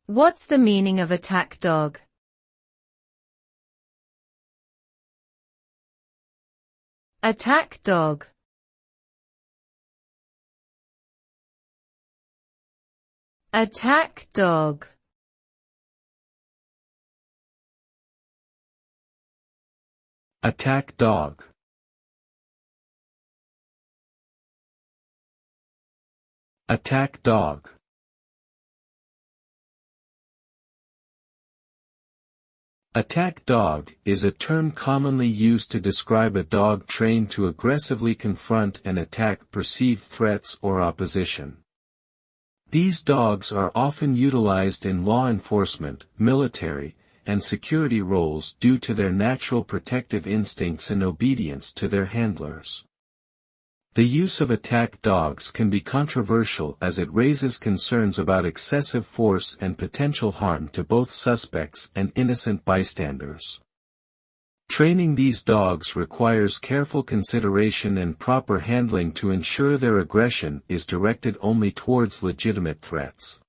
What's the meaning of attack dog? Attack dog. Attack dog. Attack dog. Attack dog. Attack dog is a term commonly used to describe a dog trained to aggressively confront and attack perceived threats or opposition. These dogs are often utilized in law enforcement, military, and security roles due to their natural protective instincts and obedience to their handlers. The use of attack dogs can be controversial as it raises concerns about excessive force and potential harm to both suspects and innocent bystanders. Training these dogs requires careful consideration and proper handling to ensure their aggression is directed only towards legitimate threats.